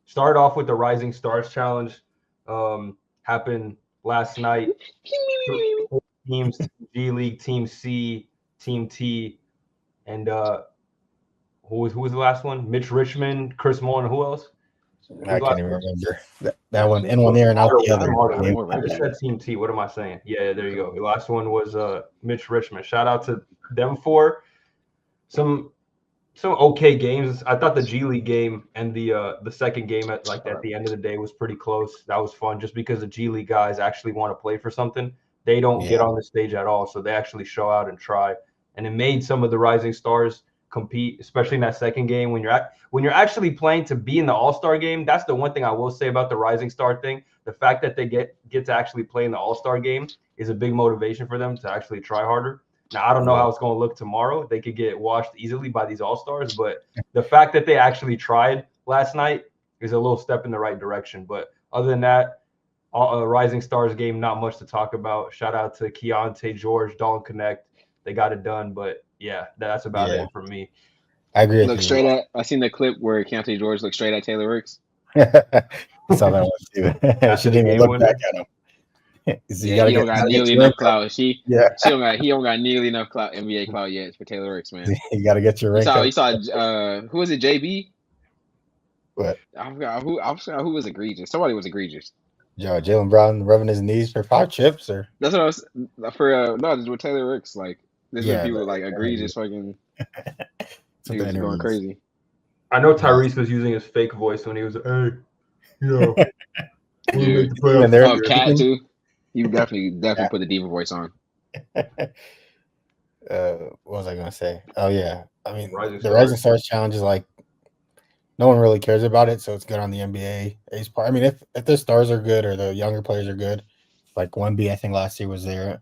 Started off with the Rising Stars Challenge. Happened last night. 4 teams: G League, Team C, Team T, and who was the last one? Mitch Richmond, Chris Moore, and who else? I Who's the can't last even one? remember that one. In one ear and out the other. I just said Team T. What am I saying? Yeah, there you go. The last one was Mitch Richmond. Shout out to them for some okay games. I thought the G League game and the second game at the end of the day was pretty close. That was fun just because the G League guys actually want to play for something. They don't get on the stage at all, so they actually show out and try. And it made some of the Rising Stars compete, especially in that second game when you're actually playing to be in the All-Star game. That's the one thing I will say about the Rising Star thing. The fact that they get to actually play in the All-Star game is a big motivation for them to actually try harder. Now, I don't know how it's going to look tomorrow. They could get washed easily by these All-Stars, but the fact that they actually tried last night is a little step in the right direction. But other than that, Rising Stars game, not much to talk about. Shout out to Keontae, George, Dalton Connect. They got it done, but yeah, that's about it for me. I agree with Look you. straight at. I seen the clip where Keontae George looked straight at Taylor Ricks. I saw that one too. She didn't even look back at him. Yeah, he don't got nearly enough clout. He don't got nearly enough clout, NBA clout yet for Taylor Ricks, man. You got to get your rank up. You saw who was it? JB. What? I forgot who was egregious. Somebody was egregious. Jaylen Brown rubbing his knees for 5 chips, or that's what I was for. No, this with Taylor Ricks. Like this is people like egregious fucking. He was going crazy. I know Tyrese was using his fake voice when he was, hey, you know, Cat too. You definitely put the diva voice on. What was I gonna say? Oh yeah, I mean the Rising Stars Challenge is like no one really cares about it, so it's good on the NBA Ace part. I mean, if the stars are good or the younger players are good, like 1B, I think last year was there.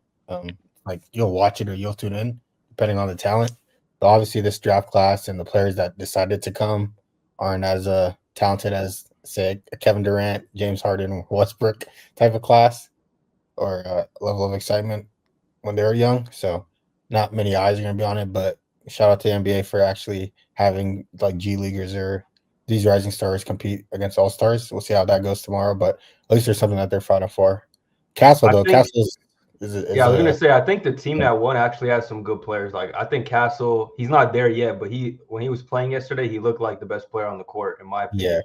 Like you'll watch it or you'll tune in depending on the talent. But obviously, this draft class and the players that decided to come aren't as talented as say a Kevin Durant, James Harden, Westbrook type of class or level of excitement when they were young. So not many eyes are going to be on it. But shout out to the NBA for actually having like G Leaguers or these Rising Stars compete against All Stars. We'll see how that goes tomorrow, but at least there's something that they're fighting for. Castle though, Castle's I was gonna say I think the team that won actually has some good players. Like I think Castle, he's not there yet, but when he was playing yesterday, he looked like the best player on the court in my opinion. Yeah.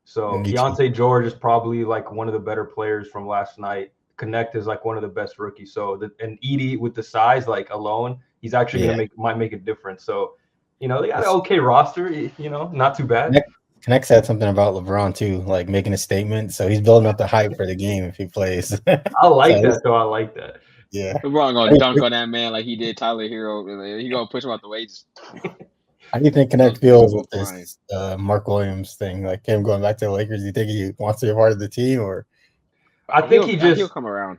So Keontae George is probably like one of the better players from last night. Connect is like one of the best rookies. So and Edie with the size like alone, he's actually might make a difference. So they got an okay roster. Not too bad. Connect said something about LeBron too, like making a statement. So he's building up the hype for the game if he plays. I like that though. I like that. Yeah. LeBron gonna dunk on that man like he did Tyler Hero. He gonna push him out the way. How do you think Connect feels with this Mark Williams thing? Like him going back to the Lakers, do you think he wants to be a part of the team or? I think he'll come around.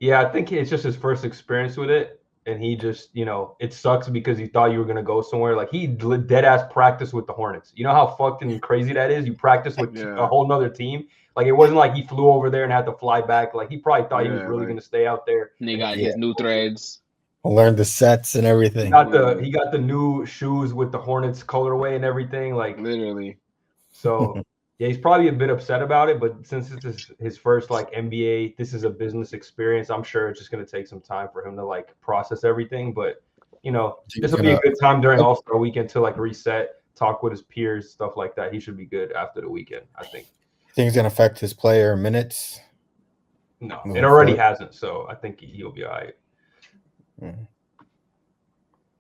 Yeah, I think it's just his first experience with it. And he just, it sucks because he thought you were going to go somewhere. Like he dead ass practiced with the Hornets. You know how fucked and crazy that is? You practice with a whole nother team. Like it wasn't like he flew over there and had to fly back. Like he probably thought he was really going to stay out there. And he got his new threads. Learned the sets and everything. He got the new shoes with the Hornets colorway and everything. Like literally. So yeah, he's probably a bit upset about it, but since it's his first like NBA, this is a business experience. I'm sure it's just going to take some time for him to like process everything. But this will be a good time during All-Star weekend to like reset, talk with his peers, stuff like that. He should be good after the weekend, I think. Think it's going to affect his player minutes? No, it already hasn't. So I think he'll be all right. Mm-hmm.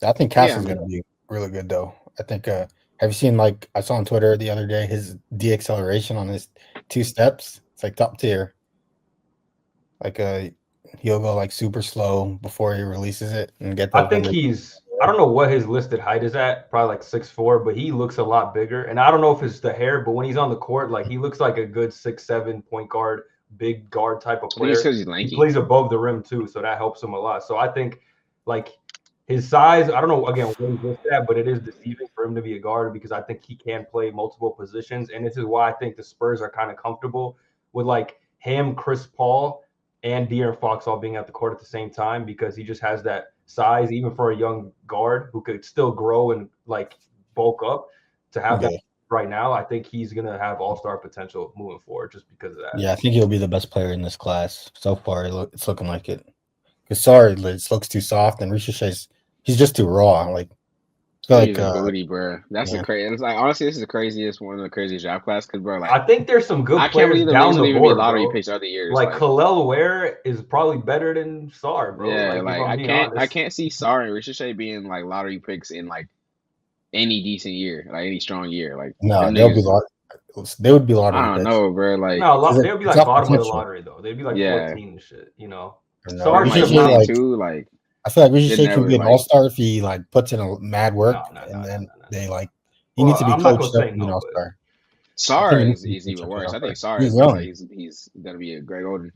I think Castle's going to be really good though. I think. Have you seen, like, I saw on Twitter the other day, his de-acceleration on his 2 steps? It's like top tier. Like, he'll go like super slow before he releases it and get. I think I don't know what his listed height is at, probably like 6'4", but he looks a lot bigger. And I don't know if it's the hair, but when he's on the court, like he looks like a good 6'7" point guard, big guard type of player. He plays above the rim too, so that helps him a lot. So I think like his size, I don't know, again, what he's listed at, but it is deceiving for him to be a guard because I think he can play multiple positions. And this is why I think the Spurs are kind of comfortable with like him, Chris Paul, and De'Aaron Fox all being at the court at the same time because he just has that size, even for a young guard who could still grow and like bulk up to have that right now, I think he's gonna have all-star potential moving forward just because of that. Yeah, I think he'll be the best player in this class so far. It's looking like it. Because sorry, it looks too soft, and Ricochet's he's just too raw. Like he's a booty, bro. That's the crazy. It's like honestly, this is the craziest one of the craziest draft class because, bro, like I think there's some good players down the board, lottery bro. picks other years. Like Khalil Ware is probably better than Sarr, bro. Yeah, like if I'm being I honest. can't see Sarr and Ricochet being like lottery picks in like any decent year, like any strong year. Like no, they would be lottery. I don't know, bro. Like no, they would be like bottom of the lottery though. They'd be like 14 and shit, you know. No, Sarr like 22, like I feel like Ricochet could be an all-star if he like puts in a mad work, and then they like he needs to be coached up to be an all-star. Sarr is even worse. I think Sarr is like he's gonna be a Greg Oden.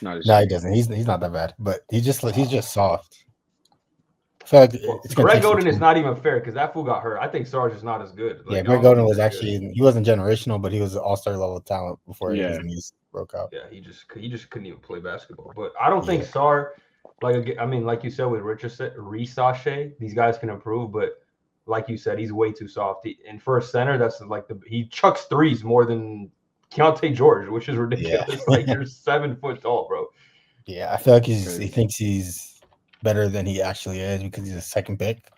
No, he doesn't. He's not that bad, but he's just soft. I feel like Greg Oden is not even fair because that fool got hurt. I think Sarr's just not as good. Like, Greg Oden was actually he wasn't generational, but he was an all-star level talent before his knees broke out. Yeah, he just couldn't even play basketball. But I don't think Sarr, like I mean, like you said with Ricochet, these guys can improve, but like you said, he's way too soft. And for a center, that's like he chucks threes more than Keontae George, which is ridiculous. Yeah. Like you're 7 foot tall, bro. Yeah, I feel like he thinks he's better than he actually is because he's a second pick.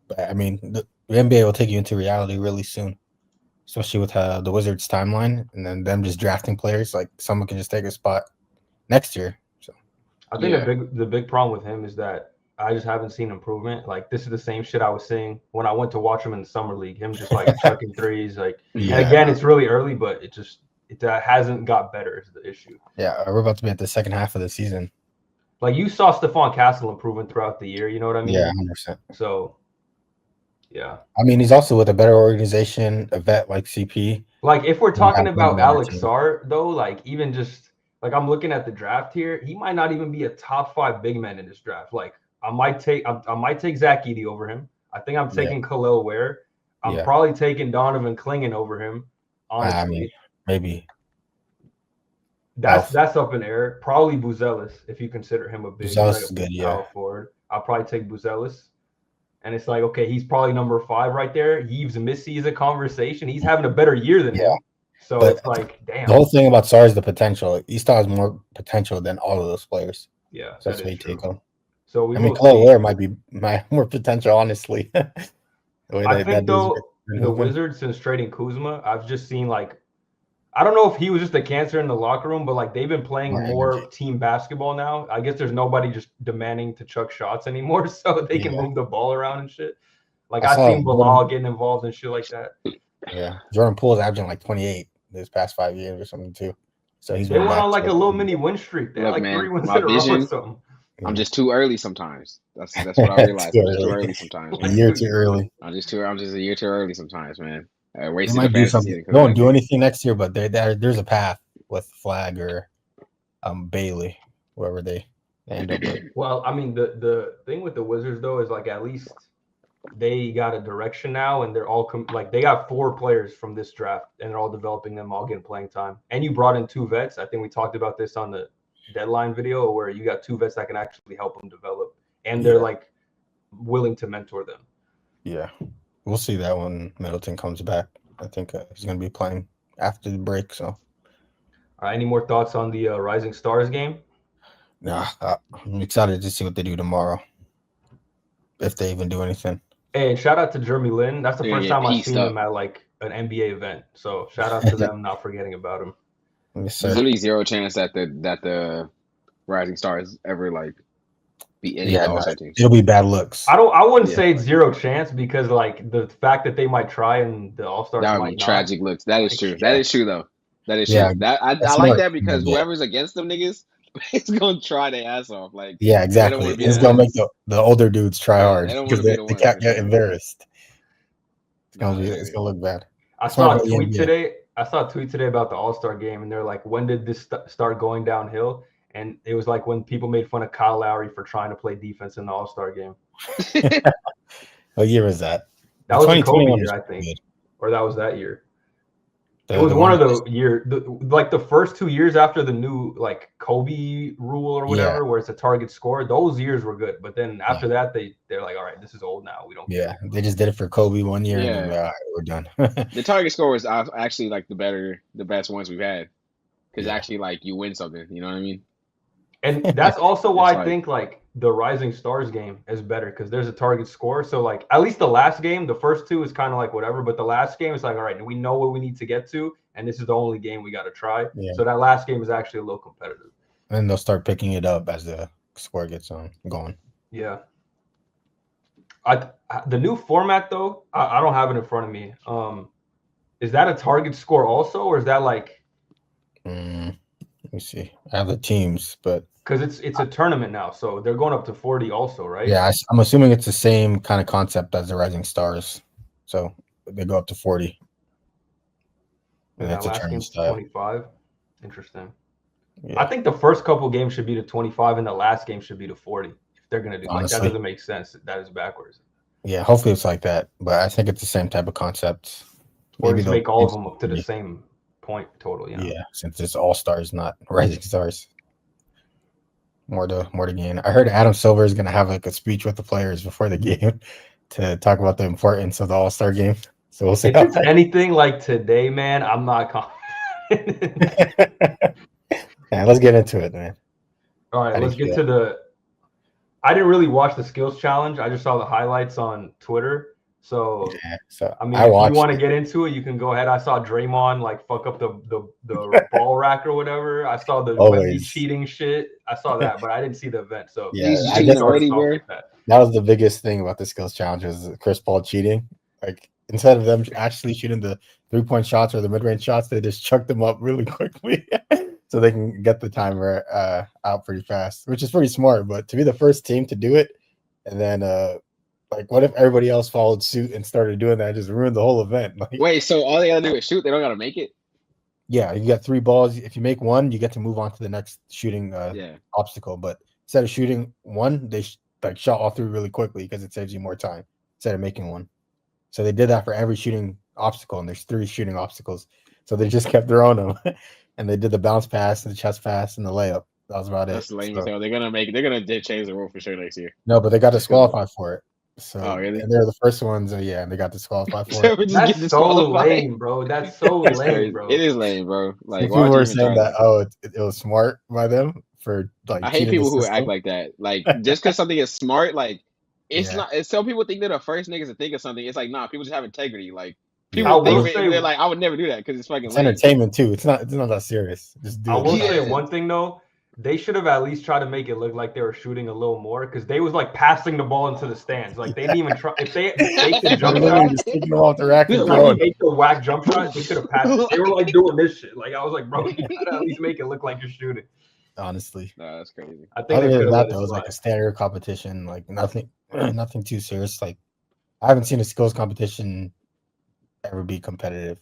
But I mean, the NBA will take you into reality really soon, especially with the Wizards timeline and then them just drafting players. Like someone can just take a spot next year. So I think the big problem with him is that I just haven't seen improvement. Like this is the same shit I was saying when I went to watch him in the summer league. Him just like chucking threes, like and again, it's really early, but it hasn't got better is the issue. Yeah, we're about to be at the second half of the season. Like you saw Stephon Castle improving throughout the year, you know what I mean? Yeah, 100%. So, yeah. I mean, he's also with a better organization, a vet like CP. Like if we're talking about Alex Sarr, though, like even just like I'm looking at the draft here, he might not even be a top 5 big man in this draft. Like I might take Zach Edey over him. I think I'm taking Khalil Ware. I'm probably taking Donovan Clingan over him. Honestly, I mean, maybe. That's up in air. Probably Buzelis if you consider him a big power forward. I'll probably take Buzelis. And it's like, okay, he's probably number 5 right there. Yves Missy is a conversation. He's having a better year than him. So but it's like, damn. The whole thing about Sarr is the potential. He still has more potential than all of those players. Yeah, so that's why you take him. So Khalil Ware might be more potential, honestly. I think though the Wizards, since trading Kuzma, I've just seen like, I don't know if he was just a cancer in the locker room, but like they've been playing more team basketball now. I guess there's nobody just demanding to chuck shots anymore, so they can move the ball around and shit. Like I've seen Bilal getting involved and shit like that. Yeah, Jordan Poole's averaging like 28 this past 5 years or something too. So they went on like a little mini win streak. They had like 3 wins in a row or something. I'm just too early sometimes. That's what I realized. I'm just too early sometimes. A year too early. I'm just a year too early sometimes, man. They might do something. They won't do anything next year, but there's a path with Flag or Bailey, whoever they end up with. Well, I mean, the thing with the Wizards though is like at least they got a direction now, and they're all like they got 4 players from this draft, and they're all developing them, all getting playing time. And you brought in 2 vets. I think we talked about this on the deadline video where you got 2 vets that can actually help them develop, and they're like willing to mentor them. Yeah, we'll see that when Middleton comes back. I think he's going to be playing after the break. So, any more thoughts on the Rising Stars game? Nah, I'm excited to see what they do tomorrow, if they even do anything. Hey, and shout out to Jeremy Lin. That's the first time I've seen him at like an NBA event. So shout out to them, not forgetting about him. Yes, there's really 0 chance that the Rising Stars ever like beat any All-Star teams. It'll be bad looks. I wouldn't say it's 0 chance because like the fact that they might try and the All-Stars that would might be tragic looks. That is true. That is true though. That is true. I like that because whoever's against them niggas is gonna try their ass off. Like exactly. It's gonna make the older dudes try hard because they can't get embarrassed. It's gonna look bad. I saw a tweet today about the All-Star game, and they're like, when did this start going downhill? And it was like when people made fun of Kyle Lowry for trying to play defense in the All-Star game. What year was that? That was the Kobe year, I think. Or that was that year. It was one of the year, like the first 2 years after the new like Kobe rule or whatever, where it's a target score. Those years were good, but then after that, they're like, all right, this is old now. We don't. Yeah, they just did it for Kobe 1 year, and then all right, we're done. The target score was actually like the best ones we've had, because actually like you win something. You know what I mean? And that's also why I think like the Rising Stars game is better, because there's a target score. So like at least the last game, the first two is kind of like whatever, but the last game is like, all right, we know what we need to get to, and this is the only game we got to try. Yeah. So that last game is actually a little competitive. And then they'll start picking it up as the score gets going. Yeah. The new format though, I don't have it in front of me. Is that a target score also, or is that like? Let me see. I have the teams, but because it's a tournament now, so they're going up to 40 also, right? Yeah, I'm assuming it's the same kind of concept as the Rising Stars, so they go up to 40. And that last game's 25. Interesting. Yeah. I think the first couple games should be to 25, and the last game should be to 40. If they're gonna do like that, doesn't make sense. That is backwards. Yeah, hopefully it's like that, but I think it's the same type of concept. Or just make all of them up to the same point total. You know? Yeah, since it's all stars, not Rising Stars. More to gain. I heard Adam Silver is gonna have like a speech with the players before the game to talk about the importance of the All-Star game. So we'll see. If it's anything like today, man, I'm not confident. Yeah, let's get into it, man. All right, let's get to the. I didn't really watch the skills challenge. I just saw the highlights on Twitter. So, I mean, if you want to get into it, you can go ahead. I saw Draymond like fuck up the ball rack or whatever. I saw the Wemby cheating shit. I saw that, but I didn't see the event. So I guess that was the biggest thing about the skills challenge was Chris Paul cheating. Like instead of them actually shooting the 3-point shots or the mid-range shots, they just chucked them up really quickly so they can get the timer out pretty fast, which is pretty smart. But to be the first team to do it, and then like, what if everybody else followed suit and started doing that? Just ruined the whole event. Like, wait, so all they gotta do is shoot? They don't gotta make it? Yeah, you got 3 balls. If you make one, you get to move on to the next shooting obstacle. But instead of shooting one, they shot all 3 really quickly because it saves you more time instead of making one. So they did that for every shooting obstacle, and there's 3 shooting obstacles. So they just kept throwing them, and they did the bounce pass, and the chest pass, and the layup. That was about That's lame as hell. They're gonna change the rule for sure next year. No, but they got disqualified for it. So really? And they're the first ones, and they got disqualified for it. That's so lame, bro. That's so lame, bro. It is lame, bro. Like people were saying that, it was smart by them for like. I hate people who act like that. Like just because something is smart, like it's not. It's some people think they're the first niggas to think of something. It's like nah, people just have integrity. Like people they're like, I would never do that because it's fucking. It's entertainment too. It's not that serious. Just do I will say one thing though. They should have at least tried to make it look like they were shooting a little more, because they was like passing the ball into the stands. Like they didn't even try. If they the jump shot, just taking them off the rack and throwing. Make the whack jump shot, they could have passed it. They were like doing this shit. Like I was like, bro, you gotta at least make it look like you're shooting. Honestly, no, that's crazy. I think other than that, though, it was like a standard competition. Like nothing too serious. Like I haven't seen a skills competition ever be competitive.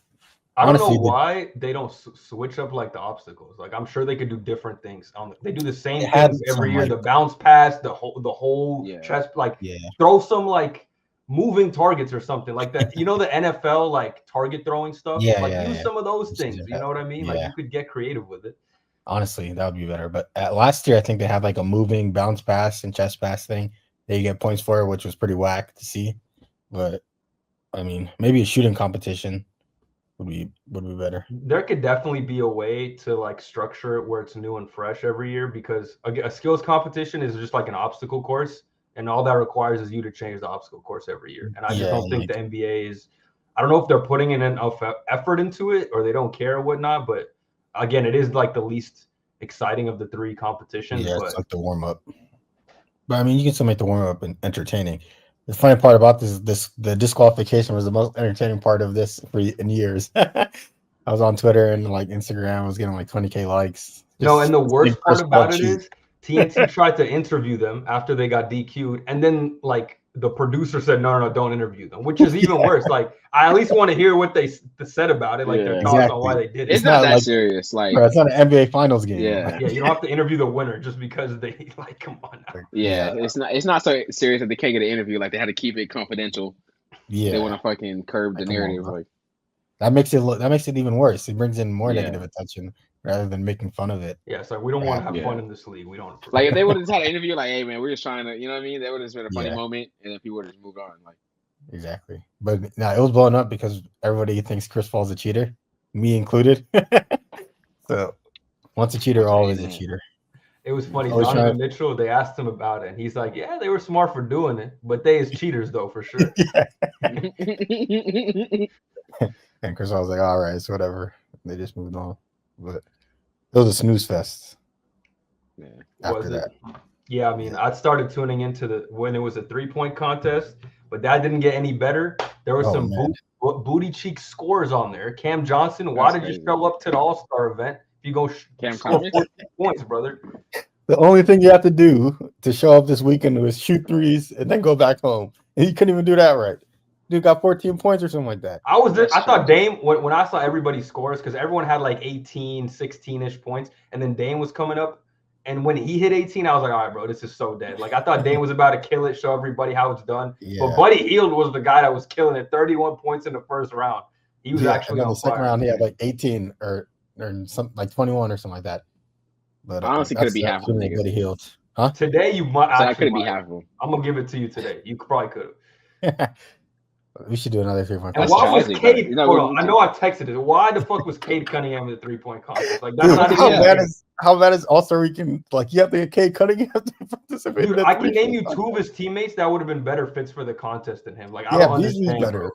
I don't know why they don't switch up like the obstacles. Like I'm sure they could do different things. They do the same things every year. The bounce pass, the whole chest, throw some like moving targets or something like that. You know the NFL like target throwing stuff. Use some of those things. You know what I mean? Like you could get creative with it. Honestly, that would be better. But last year, I think they had like a moving bounce pass and chest pass thing that you get points for, which was pretty whack to see. But I mean, maybe a shooting competition would be better. There could definitely be a way to like structure it where it's new and fresh every year, because a skills competition is just like an obstacle course, and all that requires is you to change the obstacle course every year. And I just don't think the NBA is. I don't know if they're putting in enough effort into it or they don't care or whatnot. But again, it is like the least exciting of the 3 competitions. Yeah, it's like the warm up. But I mean, you can still make the warm up entertaining. The funny part about the disqualification was the most entertaining part of this in years. I was on Twitter and like Instagram. I was getting like 20K likes. And the worst part about it is TNT tried to interview them after they got DQ'd, and then like the producer said, no, don't interview them, which is even worse. Like I at least want to hear what they said about it, like their thoughts on why they did it. It's not that like, serious. Like it's not an NBA Finals game. Yeah, you don't have to interview the winner just because they like. Come on now. Yeah, it's not so serious that they can't get an interview. Like they had to keep it confidential. Yeah, they want to fucking curb the narrative. That makes it even worse. It brings in more negative attention rather than making fun of it. Yeah, it's like we don't want to have fun in this league. We don't. Like if they would have just had an interview, like, "Hey man, we're just trying to," you know what I mean? That would have been a funny moment, and then people would have just moved on. Like exactly, but now it was blowing up because everybody thinks Chris Paul's a cheater, me included. So once a cheater, always a cheater. It was funny. Donovan Mitchell, they asked him about it, and he's like, "Yeah, they were smart for doing it, but they as cheaters though, for sure." And Chris Paul was like, "All right, it's whatever." They just moved on, but it was a snooze fest. Yeah, after that. Yeah, I mean, I started tuning into when it was a 3-point contest, but that didn't get any better. There was some booty cheek scores on there. Cam Johnson, why did you show up to the All-Star event if you go score 14 points, brother? The only thing you have to do to show up this weekend was shoot threes and then go back home. And he couldn't even do that right. Dude got 14 points or something like that. I thought Dame, when I saw everybody's scores, because everyone had like 18, 16-ish points, and then Dame was coming up. And when he hit 18, I was like, all right, bro, this is so dead. Like, I thought Dame was about to kill it, show everybody how it's done. Yeah. But Buddy Hield was the guy that was killing it. 31 points in the first round. He was actually on the second round, he had like 18 or something like 21 or something like that. But honestly, could be half of them. Buddy Hield. Huh? Today, you might. So I could be half of them. I'm going to give it to you today. You probably could have. We should do another 3-point contest. Why was Cade? I know I texted it. Why the fuck was Cade Cunningham in the 3-point contest? Like that's not even. How bad is All-Star Weekend? Like you have to get Cade Cunningham to participate. Dude, I can name you 2 of his teammates that would have been better fits for the contest than him. Like I don't understand. Better.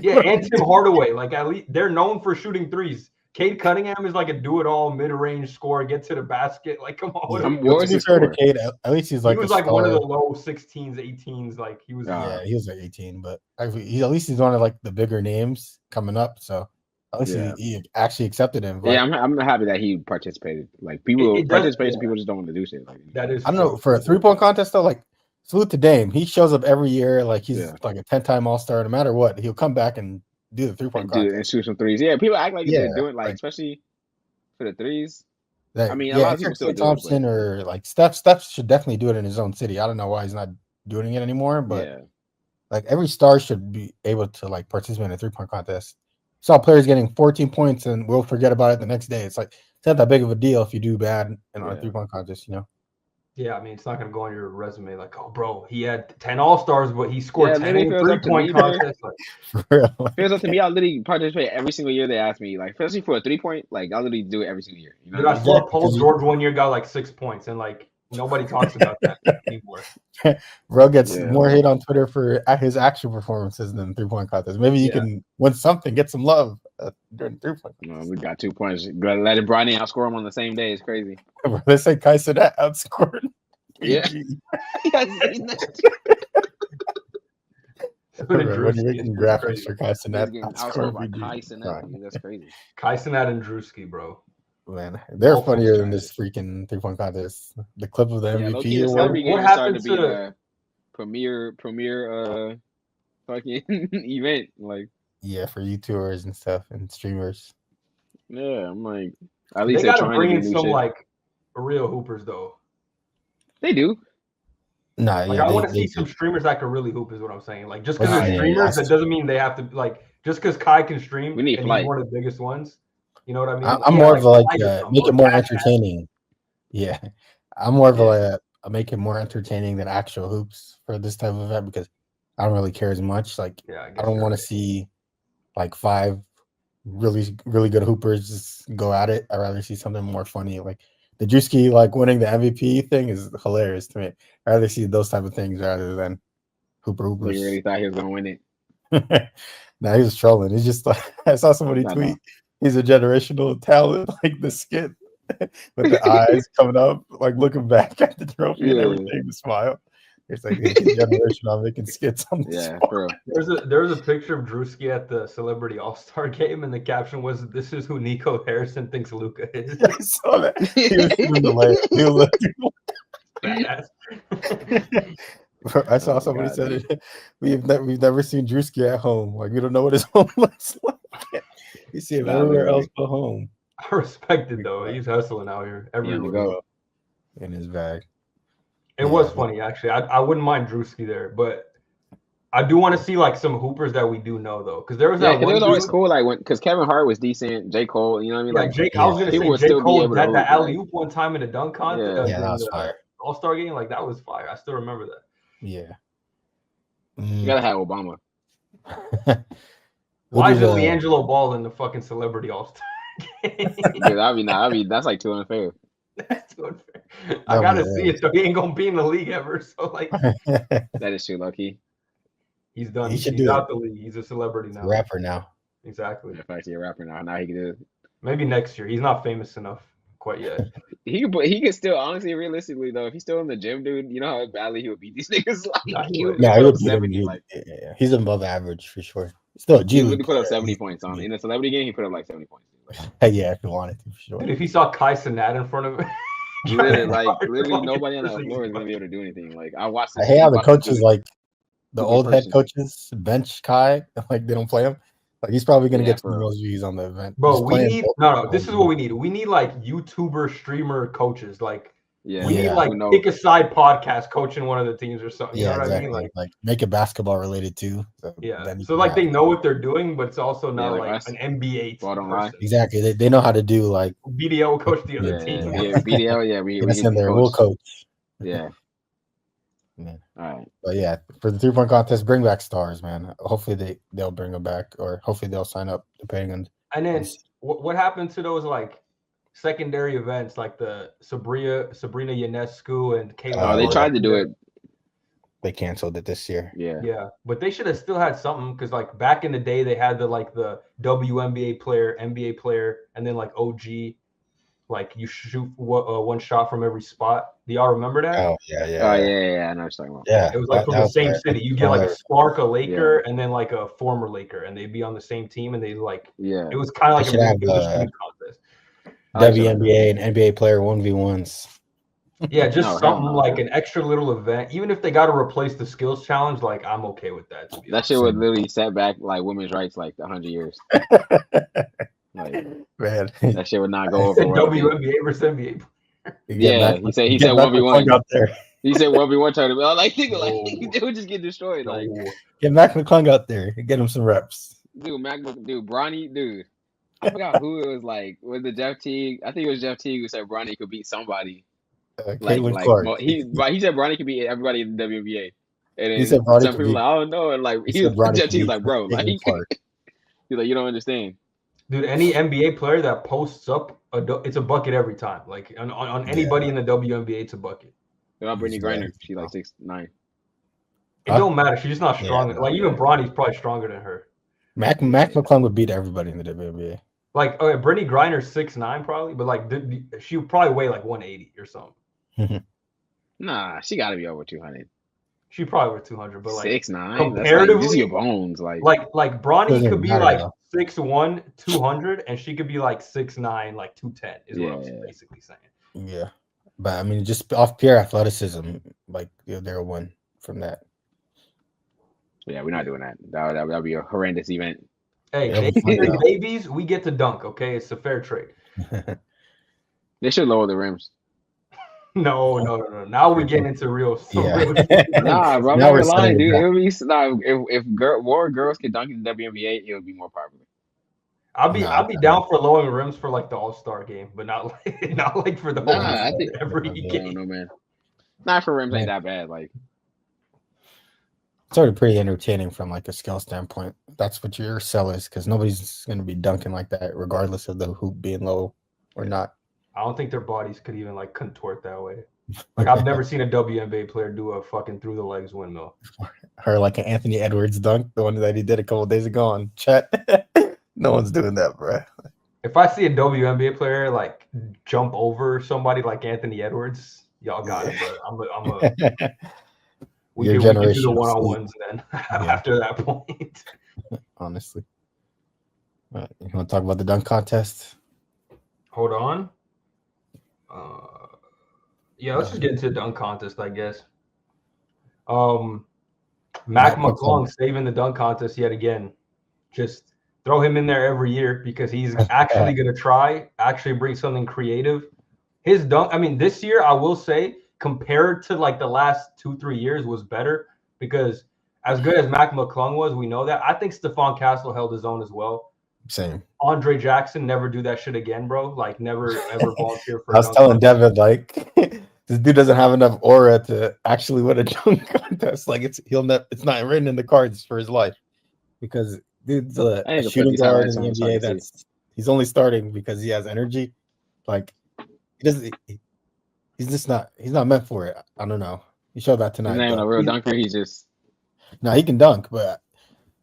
Yeah, and Tim Hardaway. Like at least they're known for shooting threes. Cade Cunningham is like a do-it-all mid-range scorer, get to the basket. Like, come on. To be fair to Cade, at least he's like he was like one of the low 16s, 18s. Like he was. Yeah, he was like 18, but at least he's one of like the bigger names coming up. So at least he actually accepted him. Like, I'm happy that he participated. Like people participate, people just don't want to do shit. Like that is. I don't know for a 3-point contest though. Like salute to Dame. He shows up every year. Like he's like a 10-time All-Star. No matter what, he'll come back and do the 3-point contest and shoot some threes. Yeah, people act like they're doing like especially for the threes. That, I mean, a lot of people still Thompson do it, or like Steph should definitely do it in his own city. I don't know why he's not doing it anymore, but like every star should be able to like participate in a 3-point contest. Saw players getting 14 points and we'll forget about it the next day. It's like it's not that big of a deal if you do bad in a 3-point contest, you know. Yeah, I mean, it's not going to go on your resume like, oh, bro, he had 10 All-Stars, but he scored 10 in 3-point contests. Like, it feels up to me. I literally participate every single year they ask me, like, especially for a 3-point, like, I literally do it every single year. You know Dude, I saw Paul George one year got like 6 points, and like nobody talks about that anymore. Bro gets more hate on Twitter for his actual performances than 3-point contests. Maybe you can win something, get some love during 3-point. No, we got 2 points. Letting Bronny outscore him on the same day is crazy. They say Kai Cenat outscored. Yeah. When you're making graphics for Kai Cenat, that's crazy. Kai Cenat and Drewski, bro. Man, they're funnier than this freaking 3-point contest. The clip of the MVP. What happened to the premier fucking event? Like, yeah, for YouTubers and stuff and streamers. Yeah, I'm like, at least they gotta bring in some like real hoopers though. They do. Nah, like, I want to see some streamers that can really hoop. Is what I'm saying. Like just because they're streamers, that doesn't mean they have to like. Just because Kai can stream, we need and he's one of the biggest ones. You know what I mean? I'm more of like make it more entertaining. Yeah, I'm more of a make it more entertaining than actual hoops for this type of event because I don't really care as much. Like I don't want to see like 5 really good hoopers just go at it. I'd rather see something more funny. Like the Drewski like winning the MVP thing is hilarious to me. I'd rather see those type of things rather than hoopers. You really thought he was gonna win it? Nah, he was trolling. It's just like I saw somebody tweet. He's a generational talent, like the skit with the eyes coming up, like looking back at the trophy and everything, the smile. It's like generational making skits on the bro. There's a picture of Drewski at the Celebrity All-Star game, and the caption was, "This is who Nico Harrison thinks Luka is." I saw that. He was doing the layup. I saw somebody said it. We've never seen Drewski at home. Like we don't know what his home looks like. You see him everywhere else but home. I respect it though. He's hustling out here everywhere. In his bag. It was funny actually. I wouldn't mind Drewski there, but I do want to see like some hoopers that we do know though, because there was that one. It was always dude, cool, like because Kevin Hart was decent, J. Cole, you know what I mean? Like Jake. I was gonna say J. Cole had the alley oop one time in a dunk contest. Yeah, that was fire. All-Star game, like that was fire. I still remember that. Yeah. You gotta have Obama. Why is it LiAngelo Ball in the fucking celebrity All-Star game? Dude, that's like too unfair. That's too unfair. I gotta see it though. He ain't gonna be in the league ever. So like that is too lucky. He's done. He's out the league. He's a celebrity now. Rapper now. Exactly. In fact, he's a rapper now. Now he can do it. Maybe next year. He's not famous enough quite yet. He can still, honestly, realistically though, if he's still in the gym, dude, you know how badly he would beat these niggas. Like, he would beat 70. Like, he's above average for sure. Still, he would put up 70 points on in a celebrity game. He put up like 70 points. Yeah, if he wanted to, for sure. Dude, if he saw Kai Cenat in front of him, literally nobody on that floor is gonna be able to do anything. Like I watched. I hate how the coaches, like the old head coaches, bench Kai. Like they don't play him. Like he's probably gonna get 2 most views on the event. Bro, we need no. This is what we need. We need like YouTuber, streamer coaches. Like we need like pick a side podcast coaching one of the teams or something. You know what I mean? Like make it basketball related too. So like they know what they're doing, but it's also not like an NBA team. Exactly. They know how to do like BDO coach the other team. Yeah, BDO. Yeah, we in there. We'll coach. Yeah. Man. All right. But yeah, for the 3-point contest, bring back stars, man. Hopefully they'll bring them back, or hopefully they'll sign up depending on. And then what happened to those like secondary events like the Sabrina Ionescu and Kayla? Oh, they tried to do it. They canceled it this year. Yeah, but they should have still had something because like back in the day they had the WNBA player, NBA player, and then like OG. Like you shoot one shot from every spot. Do y'all remember that? Oh yeah. I know what you're talking about. Yeah, it was like from the same city. You get like a Spark, a Laker, and then like a former Laker, and they'd be on the same team, and they like it was kind of like a contest. WNBA and NBA player 1v1s. Yeah, just something like an extra little event. Even if they got to replace the skills challenge, like I'm okay with that. That shit would literally set back like women's rights like 100 years. Like, man, that shit would not go over well. WNBA versus NBA. Yeah, he said 1v1 out there. He said 1v1 tournament. I like thinking like they would just get destroyed. Like get Mac McClung out there and get him some reps. Dude, Bronny, dude. I forgot who it was. Like was the Jeff Teague? I think it was Jeff Teague who said Bronny could beat somebody. Clark. He said Bronny could beat everybody in the WNBA. And then he said some people like, I don't know, and like Jeff Teague's like, bro, like he's like, you don't understand. Dude, any NBA player that posts up, it's a bucket every time. Like on anybody in the WNBA, it's a bucket. What about Brittany Griner? She's like 6'9". It don't matter. She's just not strong. Like even Bronny's probably stronger than her. Mac McClung would beat everybody in the WNBA. Like Brittany Griner's 6'9" probably, but like she would probably weigh like 180 or something. Nah, she got to be over 200. She probably over 200, but like 6'9". comparatively, That's like, your bones, like Bronny could be like 6'1", 200, and she could be like 6'9", like 210. Is what I'm basically saying. Yeah, but I mean, just off pure athleticism, like they'll win from that. Yeah, we're not doing that. That would be a horrendous event. Hey, babies, we get to dunk. Okay, it's a fair trade. They should lower the rims. No. Now we're getting into real stuff. Nah, bro, I'm not lying, dude. It would be if more girls could dunk in the WNBA, it would be more popular. I'll be down for lowering rims for like the All-Star game, but not like for the whole every game. No, man. Not for rims ain't that bad. Like it's already pretty entertaining from like a skill standpoint. That's what your sell is, because nobody's going to be dunking like that, regardless of the hoop being low or not. I don't think their bodies could even like contort that way. Like I've never seen a WNBA player do a fucking through the legs windmill. Or like an Anthony Edwards dunk, the one that he did a couple of days ago on Chet. No one's doing that, bro. If I see a WNBA player like jump over somebody like Anthony Edwards, y'all got it. But we can do the one-on-ones then after that point. Honestly. You want to talk about the dunk contest? Hold on. Let's just get into the dunk contest, I guess. Mac McClung saving the dunk contest yet again. Just throw him in there every year because he's actually going to actually bring something creative. His dunk, I mean, this year, I will say, compared to like the last 2-3 years, was better because As good as Mac McClung was, we know that. I think Stephon Castle held his own as well. Same. Andre Jackson, never do that shit again, bro. Like, never ever volunteer for. I was telling Devin, like, this dude doesn't have enough aura to actually win a dunk contest. Like, it's not written in the cards for his life, because dude's a shooting guard in the NBA. He's only starting because he has energy. Like, he's not meant for it. I don't know. He showed that tonight. He's not even a real dunker. He's just he can dunk, but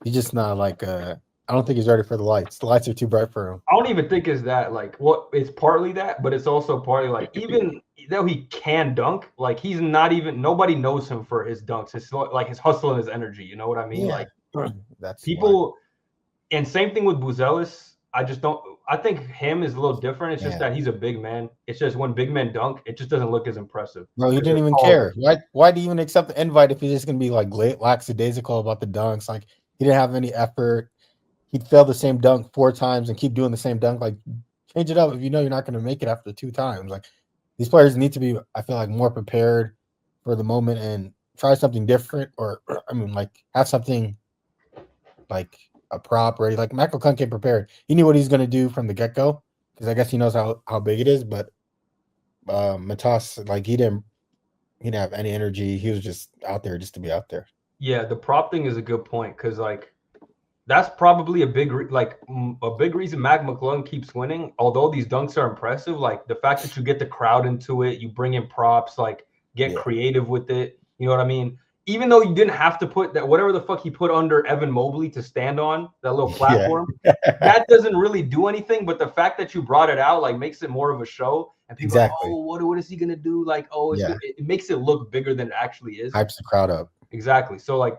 he's just not like I don't think he's ready for the lights. The lights are too bright for him. I don't even think it's that. Like, it's partly that, but it's also partly like, even though he can dunk, like, he's not even. Nobody knows him for his dunks. It's like his hustle and his energy. You know what I mean? Yeah. Like, that's people. Why. And same thing with Buzelis. I just don't. I think him is a little different. It's just that he's a big man. It's just when big men dunk, it just doesn't look as impressive. No, he didn't even care. Why do you even accept the invite if he's just gonna be like lackadaisical about the dunks? Like, he didn't have any effort. He'd fail the same dunk 4 times and keep doing the same dunk. Like, change it up if you know you're not going to make it after 2 times. Like, these players need to be, I feel like, more prepared for the moment and try something different, or I mean, like, have something like a prop ready. Like, Mac McClung came prepared. He knew what he's going to do from the get-go, because I guess he knows how big it is. But Matas, like, he didn't have any energy. He was just out there just to be out there. Yeah, the prop thing is a good point, because, like, that's probably a big reason Mac McClung keeps winning. Although these dunks are impressive, like, the fact that you get the crowd into it, you bring in props, like, get creative with it. You know what I mean? Even though you didn't have to put that, whatever the fuck he put under Evan Mobley to stand on, that little platform, that doesn't really do anything. But the fact that you brought it out, like, makes it more of a show. And people are like, oh, what is he gonna do? Like, oh, it makes it look bigger than it actually is. Hypes the crowd up. Exactly. So, like,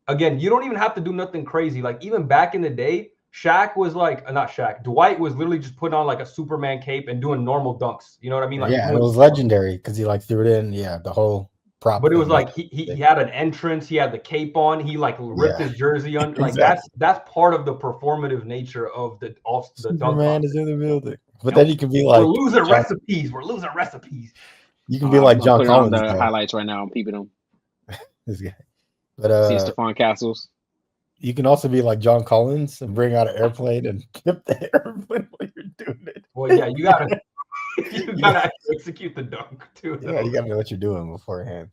again, you don't even have to do nothing crazy. Like, even back in the day, Shaq was like, not Shaq, Dwight was literally just putting on like a Superman cape and doing normal dunks. You know what I mean? Like, it was legendary because he like threw it in. Yeah, the whole prop. But it was like he had an entrance. He had the cape on. He like ripped his jersey on. Like, that's part of the performative nature of the dunk. Man is in the building. But then you can be like, we're losing recipes. We're losing recipes. You can be like John Collins. The highlights right now. I'm peeping them. This guy. But see Stephon Castles. You can also be like John Collins and bring out an airplane and tip the airplane while you're doing it. Well, yeah, you gotta execute the dunk too. Though. Yeah, you gotta know what you're doing beforehand.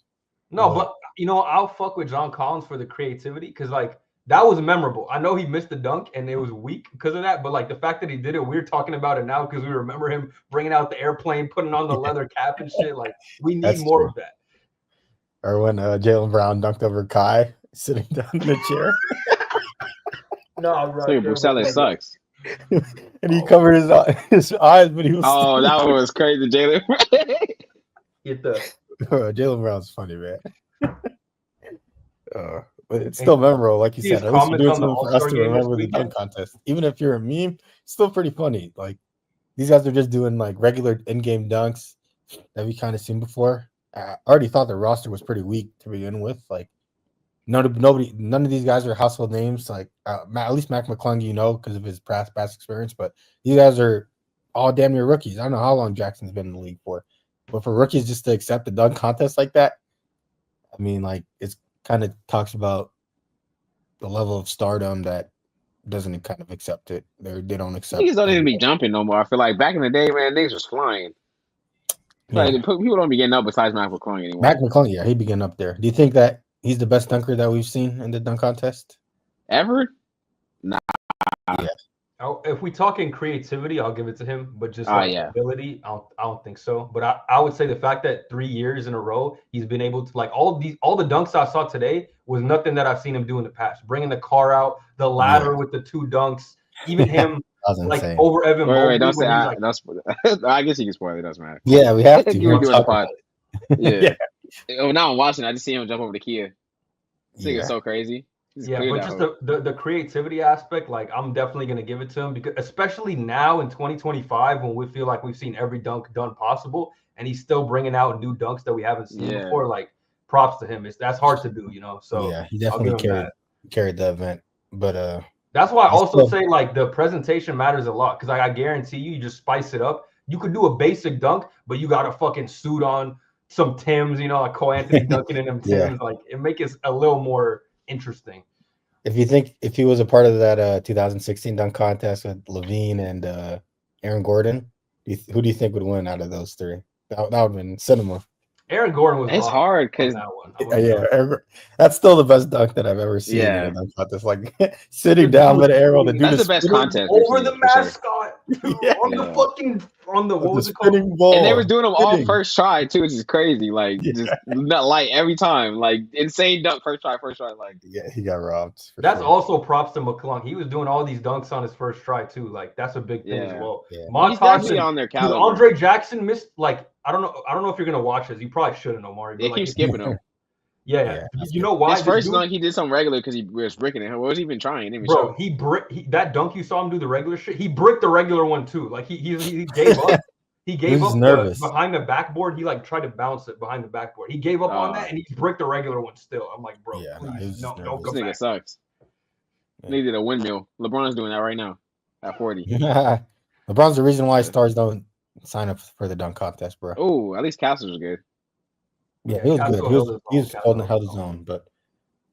No, but I'll fuck with John Collins for the creativity, because like, that was memorable. I know he missed the dunk and it was weak because of that, but like, the fact that he did it, we're talking about it now because we remember him bringing out the airplane, putting on the leather cap and shit. Like, we need more of that. Or when Jaylen Brown dunked over Kai sitting down in the chair. No, bro. Buzelis sucks. And he covered his eyes, but he was. Oh, that one was crazy, Jaylen. Jaylen Brown's funny, man. But it's still memorable, like you said. At least you're doing something for us to remember the dunk contest. Even if you're a meme, it's still pretty funny. Like, these guys are just doing like regular in-game dunks that we kind of seen before. I already thought the roster was pretty weak to begin with. Like, none of these guys are household names. Like, at least Mac McClung, because of his past experience. But these guys are all damn near rookies. I don't know how long Jackson's been in the league for, but for rookies just to accept the dunk contest like that, I mean, like, it's kind of talks about the level of stardom that doesn't kind of accept it. They don't accept. Niggas don't even be jumping no more. I feel like back in the day, man, niggas was flying. Like, people don't be getting up besides Mac McClung anymore. Mac McClung, yeah, he'd be getting up there. Do you think that he's the best dunker that we've seen in the dunk contest ever? Nah. Yeah. If we talk in creativity, I'll give it to him. But just ability, I don't think so. But I would say the fact that 3 years in a row he's been able to, like, all the dunks I saw today was nothing that I've seen him do in the past. Bringing the car out, the ladder with the 2 dunks, even him. Like, over Evan Mobley. Wait, don't say I guess you can spoil it. Doesn't matter. Yeah, we have to. You're doing the pod. Yeah. Oh, now I'm watching. I just see him jump over the Kia. This thing is so crazy. But just the creativity aspect, like, I'm definitely gonna give it to him, because especially now in 2025 when we feel like we've seen every dunk done possible, and he's still bringing out new dunks that we haven't seen before. Like, props to him. That's hard to do, So yeah, he definitely carried the event, but that's why I also say, like, the presentation matters a lot, because I guarantee you just spice it up. You could do a basic dunk, but you got a fucking suit on, some Timbs, like Cole Anthony dunking in them Timbs. Like, it make it a little more interesting. If he was a part of that 2016 dunk contest with Levine and Aaron Gordon, who do you think would win out of those three? That would have been cinema. Aaron Gordon was. It's hard because that one. That's still the best dunk that I've ever seen in a dunk contest. Like sitting down with Arrow to do that's the best contest over the mascot on the what was it called? Ball. And they were doing them all first try too, which is crazy. Like just not like every time, like insane dunk first try. Like he got robbed. That's also props to McClung. He was doing all these dunks on his first try too. Like that's a big thing as well. Yeah. He's definitely on their caliber. Andre Jackson missed like. I don't know if you're gonna watch this. You probably shouldn't, Omari. They keep skipping him. Yeah. You know why? His first dunk, he did something regular because he was bricking it. What was he even trying? Bro, that dunk you saw him do the regular shit. He bricked the regular one too. Like he gave up. He gave up behind the backboard. He like tried to bounce it behind the backboard. He gave up on that and he bricked the regular one still. I'm like, bro, please, don't go back. This nigga sucks. Yeah. Needed a windmill. LeBron's doing that right now at 40. LeBron's the reason why stars don't sign up for the dunk contest, bro. Oh, at least Castles was good. Yeah, he was good. He was held his own, but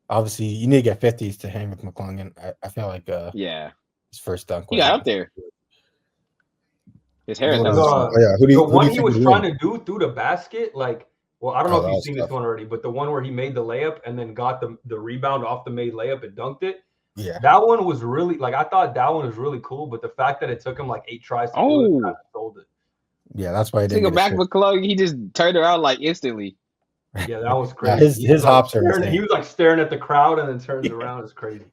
obviously you need to get 50s to hang with McClung, and I feel like his first dunk. He got up there. His hair. The one he was trying to do through the basket, like, well, I don't know if you've seen this one already, but the one where he made the layup and then got the rebound off the made layup and dunked it. Yeah, that one was really like I thought that one was really cool, but the fact that it took him like 8 tries to do it, kind of sold it. Yeah, that's why he didn't take a back McClung. He just turned around like instantly. Yeah, that was crazy. His hops are he was like staring at the crowd and then turns around. It's crazy.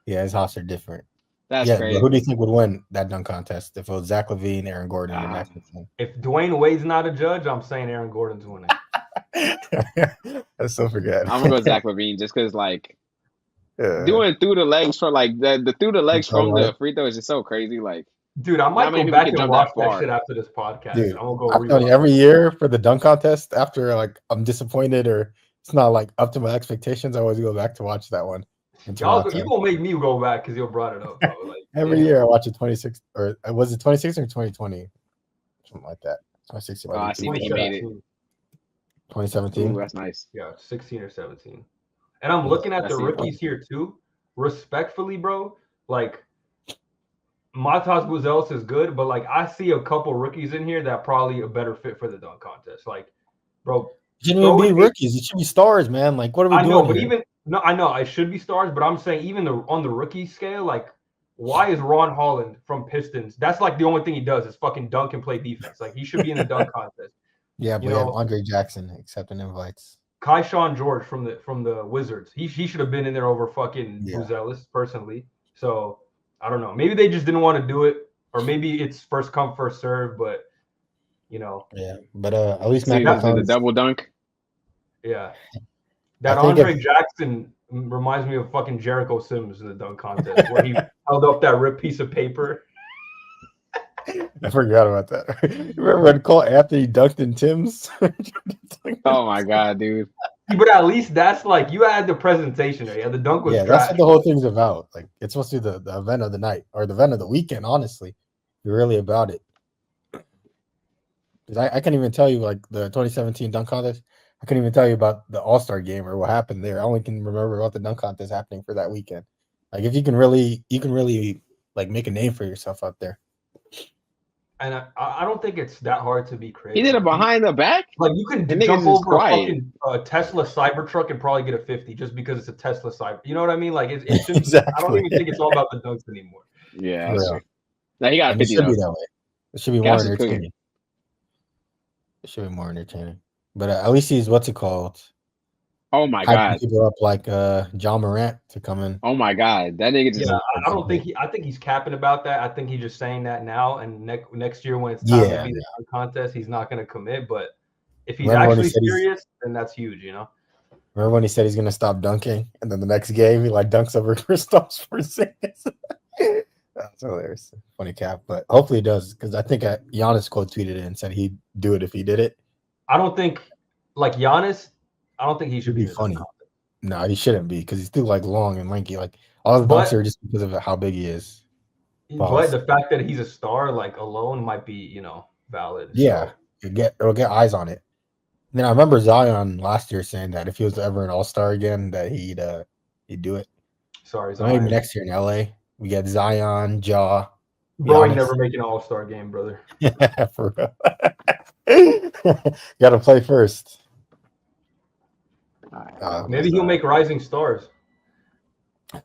Yeah, his hops are different. That's crazy. Who do you think would win that dunk contest if it was Zach LaVine, Aaron Gordon, and Max McClung? If Dwayne Wade's not a judge, I'm saying Aaron Gordon's winning. I still forget. I'm gonna go Zach LaVine just because like doing through the legs for like the through the legs from the free throw is just so crazy. Like. Dude, I might go back and watch that shit after this podcast. Dude, I'm gonna go I'm telling you, every year for the dunk contest, after like I'm disappointed or it's not like up to my expectations, I always go back to watch that one. You gonna make me go back because you brought it up, bro. Like, every year I watch it 26 or was it 26 or 2020? Something like that. 2016. I see when he made it. 2017. Ooh, that's nice. Yeah, 16 or 17. And I'm looking at the rookies here too. Respectfully, bro, like Matas Buzelis is good, but like I see a couple rookies in here that probably a better fit for the dunk contest. Like, bro, it shouldn't even be rookies. It should be stars, man. Like, what are we doing? I know, but I know it should be stars, but I'm saying even on the rookie scale, like, why is Ron Holland from Pistons? That's like the only thing he does is fucking dunk and play defense. Like, he should be in the dunk contest. Yeah, but we have Andre Jackson accepting invites. Keyshawn George from the Wizards. He should have been in there over fucking Buzelis personally. So. I don't know. Maybe they just didn't want to do it, or maybe it's first come, first serve. But yeah. But at least Matt the double dunk. Yeah, that Andre Jackson reminds me of fucking Jericho Sims in the dunk contest where he held up that ripped piece of paper. I forgot about that. Remember when Cole Anthony dunked in Tim's? Oh my god, dude. But at least that's like you had the presentation there. Yeah, the dunk was trash. That's what the whole thing's about. Like it's supposed to be the event of the night or the event of the weekend. Honestly, you're really about it. Because I can't even tell you like the 2017 dunk contest. I couldn't even tell you about the All-Star game or what happened there. I only can remember about the dunk contest happening for that weekend. Like if you can really like make a name for yourself out there. And I don't think it's that hard to be creative. He did it behind the back. Like you can jump over a fucking Tesla Cybertruck and probably get a 50 just because it's a Tesla Cyber. You know what I mean? Like it's just, exactly. I don't even think it's all about the dunks anymore. Yeah. Now he got a 50. It should be that way. It should be more entertaining. It should be more entertaining. But at least he's what's it called? Oh my god! People up like John Morant to come in. Oh my god, that nigga just. Yeah, I don't think I think he's capping about that. I think he's just saying that now, and next year when it's time to be the contest, he's not going to commit. But if he's actually serious, then that's huge, you know. Remember when he said he's going to stop dunking, and then the next game he like dunks over Kristaps Porzingis? That's hilarious, funny cap. But hopefully he does because I think Giannis quote tweeted it and said he'd do it if he did it. I don't think like Giannis. I don't think he should be funny. No, he shouldn't be because he's too like long and lanky. Like all his bumps are just because of how big he is. But the fact that he's a star, like alone, might be valid. Yeah, so. It'll get eyes on it. And then I remember Zion last year saying that if he was ever an All-Star again, that He'd do it. Sorry, so maybe next year in LA, we get Zion, Ja. Bro, you never make an All-Star game, brother. Yeah, for real. Got to play first. Maybe he'll make Rising Stars.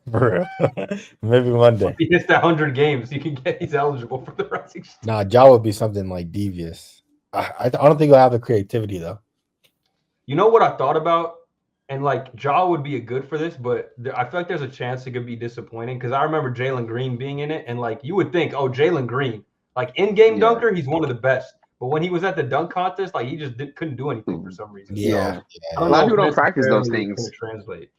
For real. Maybe one day. If he hits that 100 games, he's eligible for the Rising Stars. Nah, Ja would be something like devious. I don't think he'll have the creativity though. You know what I thought about? And like Ja would be a good for this, but I feel like there's a chance it could be disappointing because I remember Jalen Green being in it, and like you would think, oh, Jalen Green, like in-game dunker, he's one of the best. But when he was at the dunk contest, like he just couldn't do anything for some reason. Yeah, a lot of people don't practice those things. Translate.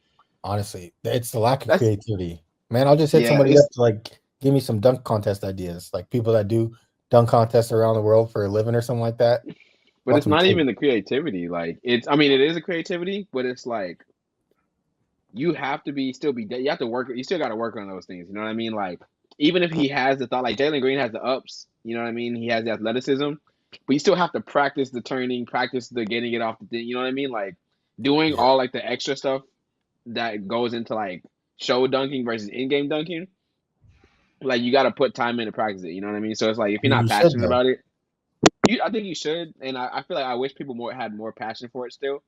Honestly, it's the lack of creativity. Man, I'll just hit somebody up to like give me some dunk contest ideas, like people that do dunk contests around the world for a living or something like that. But it's not even the creativity. Like it is a creativity, but it's like you have to you have to work. You still got to work on those things. You know what I mean? Like even if he has the thought, like Jalen Green has the ups. You know what I mean? He has the athleticism, but you still have to practice the turning, practice the getting it off the thing. You know what I mean? Like doing all like the extra stuff that goes into like show dunking versus in-game dunking. Like you got to put time in to practice it. You know what I mean? So it's like if you're not passionate about it. I think you should, and I feel like I wish people had more passion for it still.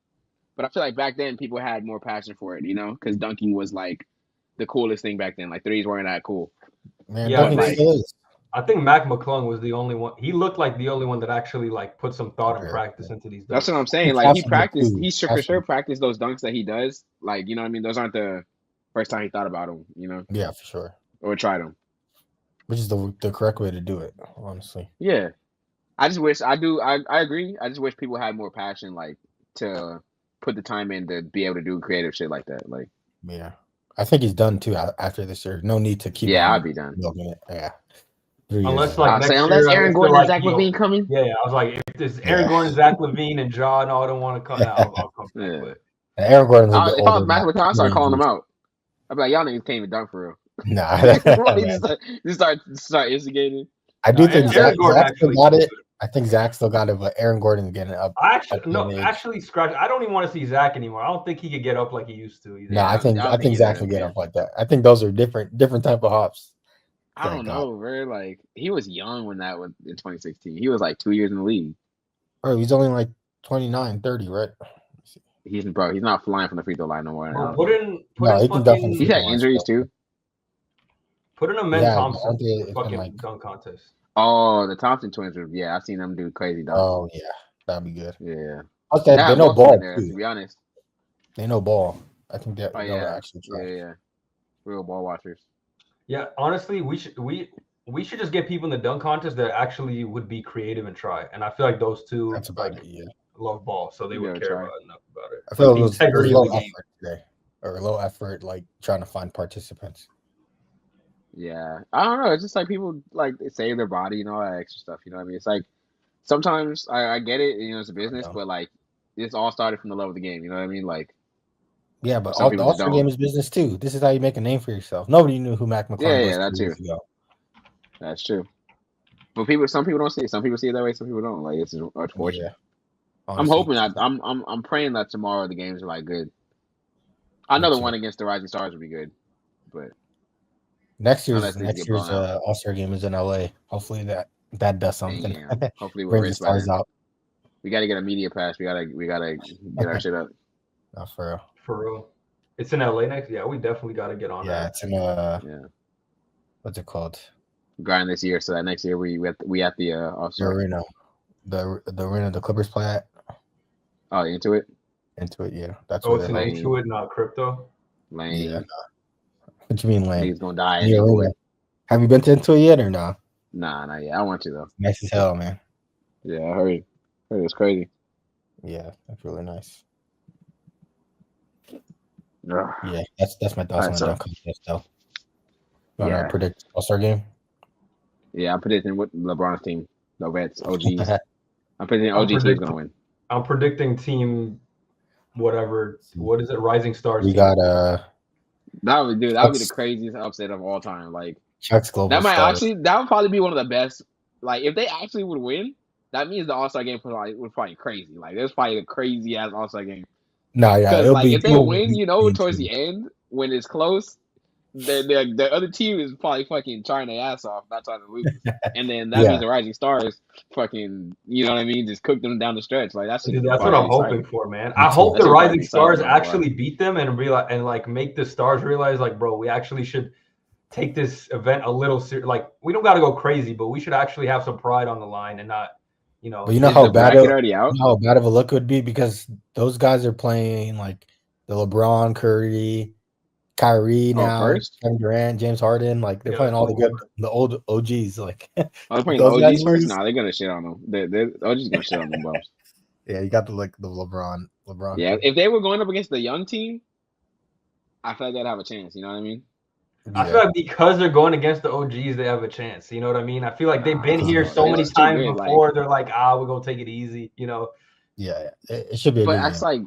But I feel like back then people had more passion for it, you know, because dunking was like the coolest thing back then. Like threes weren't that cool. Man, yeah, I think Mac McClung was the only one. He looked like the only one that actually like put some thought and practice into these dunks. That's what I'm saying. Like he practiced. He for sure practiced those dunks that he does. Like you know what I mean. Those aren't the first time he thought about them. You know. Yeah, for sure. Or tried them. Which is the correct way to do it, honestly. Yeah. I just wish I agree. I just wish people had more passion, like to put the time in to be able to do creative shit like that. Like, yeah, I think he's done too after this year. No need to keep. Yeah, I'll be done. Yeah, unless like unless Aaron Gordon and Zach LaVine coming. Yeah, I was like, if there's Aaron Gordon, Zach LaVine, and Ja, no, I don't want to come out. I'll come back. But Aaron Gordon's a bit if I was Matt McClung, I'd start calling him out. I'd be like, y'all niggas can't even dunk for real. Nah, just start instigating. I do think Zach still got it. I think Zach still got it, but Aaron Gordon's getting up. Actually, scratch. I don't even want to see Zach anymore. I don't think he could get up like he used to either. No, I think Zach can get up like that. I think those are different type of hops. I don't know, bro. Like he was young when that was in 2016. He was like 2 years in the league. Bro, he's only like 29, 30, right? He's not flying from the free throw line no more. He's had injuries too. Put in a Men Thompson fucking dunk contest. Oh, the Thompson twins. I've seen them do crazy dunks. Oh yeah, that'd be good. Yeah. Okay, they know ball there, to be honest. They know ball. I think that. Actually try. Yeah. Real ball watchers. Yeah, honestly, we should just get people in the dunk contest that actually would be creative and try. And I feel like those two love ball, so they would care enough about it. I feel like it was low effort today, or low effort, like trying to find participants. Yeah, I don't know. It's just like people like they save their body and all that extra stuff. You know what I mean? It's like sometimes I get it. You know, it's a business, but like this all started from the love of the game. You know what I mean? Like, yeah, but the All-Star game is business too. This is how you make a name for yourself. Nobody knew who Mac McClung was. Yeah, that's true. That's true. But some people don't see it. Some people see it that way. Some people don't. Like it's unfortunate. Yeah. I'm hoping I'm praying that tomorrow the games are like good. Another one against the Rising Stars would be good, but. Next year's All-Star game is in LA. Hopefully that does something. Damn. Hopefully we're the stars out. We got to get a media pass. We gotta get our shit up. Not for real. It's in LA next. Yeah, we definitely got to get on. Yeah, it's in what's it called? Grind this year, so that next year we at the All-Star arena, the arena the Clippers play at. Oh, into it, yeah. That's it's an into it, not crypto. Lame. Yeah. What you mean lame? He's gonna die. Have you been to Into It yet or no? Nah, not yet. I want to though. Nice as hell, man. Yeah, I heard it's crazy. Yeah, that's really nice. Ugh. Yeah, that's my thoughts on the dunk contest though. You want to predict All-Star game? Yeah, I'm predicting what LeBron's team, the Vets, OGs. I'm predicting OG team's gonna win. I'm predicting team whatever. What is it? Rising Stars. We got That would be the craziest upset of all time. Like Chuck's global. That would probably be one of the best. Like if they actually would win, that means the All-Star game was probably crazy. Like there's probably a crazy ass All-Star game. No, yeah. Because like if they win, towards the end, when it's close, the other team is probably fucking trying their ass off, not trying to lose. And then that means the Rising Stars fucking, you know what I mean, just cook them down the stretch. Like that's what I'm hoping for, man. I hope the Rising Stars actually beat them and realize and like make the Stars realize, like, bro, we actually should take this event a little like we don't got to go crazy, but we should actually have some pride on the line and not, you know. But you know how bad of a look it would be, because those guys are playing like the LeBron, Curry, Kyrie now, Kevin Durant, James Harden, like they're playing all the old OGs. Like, they're playing the OGs first. Nah, they're gonna shit on them. They're OGs gonna shit on them bums. Yeah, you got the LeBron. Yeah, team. If they were going up against the young team, I feel like they'd have a chance. You know what I mean? Yeah. I feel like because they're going against the OGs, they have a chance. You know what I mean? I feel like they've been here so many times before. They're like, we're gonna take it easy. You know? Yeah, it should be. But that's like.